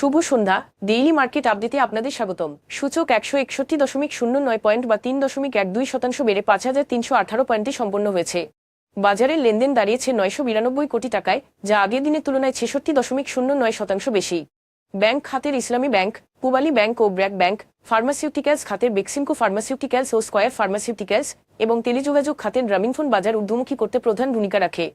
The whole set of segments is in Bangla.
শুভ সন্ধ্যা। ডেইলি মার্কেট আপডেটে আপনাদের স্বাগতম। সূচক 161.09 পয়েন্ট বা 3.12% বেড়ে 5,318 পয়েন্টে সম্পন্ন হয়েছে। বাজারের লেনদেন দাঁড়িয়েছে 992 কোটি টাকায়, যা আগের দিনের তুলনায় 66.09% বেশি। ব্যাংক খাতের ইসলামী ব্যাংক, পূবালী ব্যাংক ও ব্র্যাক ব্যাংক, ফার্মাসিউটিক্যালস খাতের বেক্সিমকো ফার্মাসিউটিক্যালস ও স্কয়ার ফার্মাসিউটিক্যালস এবং টেলিযোগাযোগ খাতের গ্রামীণফোন বাজার ঊর্ধ্বমুখী করতে প্রধান ভূমিকা রাখে।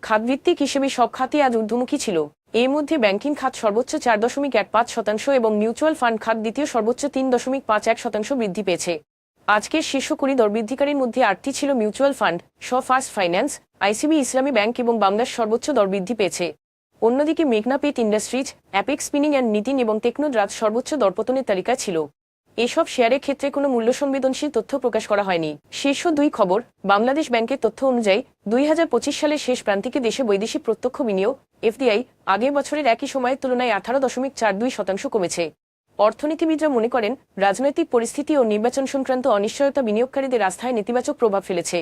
খাতভিত্তিক হিসেবে সব খাতই আজ ঊর্ধ্বমুখী ছিল। এর মধ্যে ব্যাংকিং খাত সর্বোচ্চ 4.15% এবং মিউচুয়াল ফান্ড খাত দ্বিতীয় সর্বোচ্চ 3.51% বৃদ্ধি পেয়েছে। আজকের শীর্ষ 20 দরবৃদ্ধিকারীর মধ্যে 8টি ছিল mutual fund, first finance, ICB Islami bank এবং বাংলার সর্বোচ্চ দরবৃদ্ধি পেয়েছে। অন্যদিকে মেঘনা pet industries, apex spinning and knitting এবং টেকনোদ্রাজ সর্বোচ্চ দরপতনের তালিকায় ছিল। এসব শেয়ারের ক্ষেত্রে কোনো মূল্য সংবেদনশীল তথ্য প্রকাশ করা হয়নি। শীর্ষ 2 খবর। বাংলাদেশ ব্যাংকের তথ্য অনুযায়ী 2025 সালের শেষ প্রান্তিকে দেশে বৈদেশিক প্রত্যক্ষ বিনিয়োগ এফডিআই আগের বছরের একই সময়ের তুলনায় 18.42% কমেছে। অর্থনীতিবিদরা মনে করেন, রাজনৈতিক পরিস্থিতি ও নির্বাচন সংক্রান্ত অনিশ্চয়তা বিনিয়োগকারীদের আস্থায় নেতিবাচক প্রভাব ফেলেছে।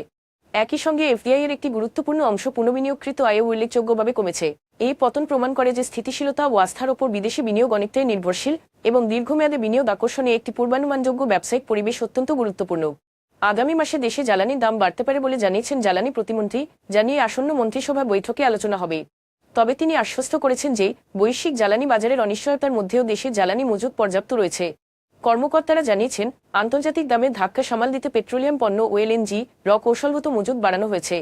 একই সঙ্গে এফডিআই এর একটি গুরুত্বপূর্ণ অংশ পুনঃবিনিয়োগকৃত আয়ও উল্লেখযোগ্যভাবে কমেছে। এই পতন প্রমাণ করে যে স্থিতিশীলতা ও আস্থার ওপর বিদেশি বিনিয়োগ অনেকটাই নির্ভরশীল এবং দীর্ঘমেয়াদে বিনিয়োগ আকর্ষণে একটি পূর্বানুমানযোগ্য ব্যবসায়িক পরিবেশ অত্যন্ত গুরুত্বপূর্ণ। আগামী মাসে দেশে জ্বালানির দাম বাড়তে পারে বলে জানিয়েছেন জ্বালানি প্রতিমন্ত্রী, জানিয়ে আসন্ন মন্ত্রিসভা বৈঠকে আলোচনা হবে। তবে তিনি আশ্বস্ত করেছেন যে বৈশ্বিক জ্বালানি বাজারের অনিশ্চয়তার মধ্যেও দেশের জ্বালানি মজুত পর্যাপ্ত রয়েছে। কর্মকর্তারা জানিয়েছেন, আন্তর্জাতিক দামের ধাক্কা সামাল দিতে পেট্রোলিয়াম পণ্য ও এলএনজি কৌশলগত মজুত বাড়ানো হয়েছে।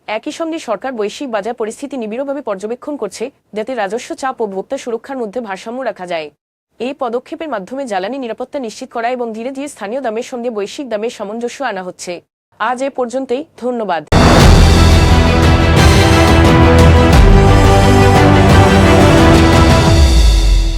একই সঙ্গে সরকার বৈশ্বিক বাজার পরিস্থিতি নিবিড়ভাবে পর্যবেক্ষণ করছে, যাতে রাজস্ব চাপ ও ভোক্তা সুরক্ষার মধ্যে ভারসাম্য রাখা যায়। এই পদক্ষেপের মাধ্যমে জ্বালানি নিরাপত্তা নিশ্চিত করা এবং ধীরে ধীরে স্থানীয় দামের সঙ্গে বৈশ্বিক দামের সামঞ্জস্য আনা হচ্ছে। আজ এ পর্যন্তই। ধন্যবাদ।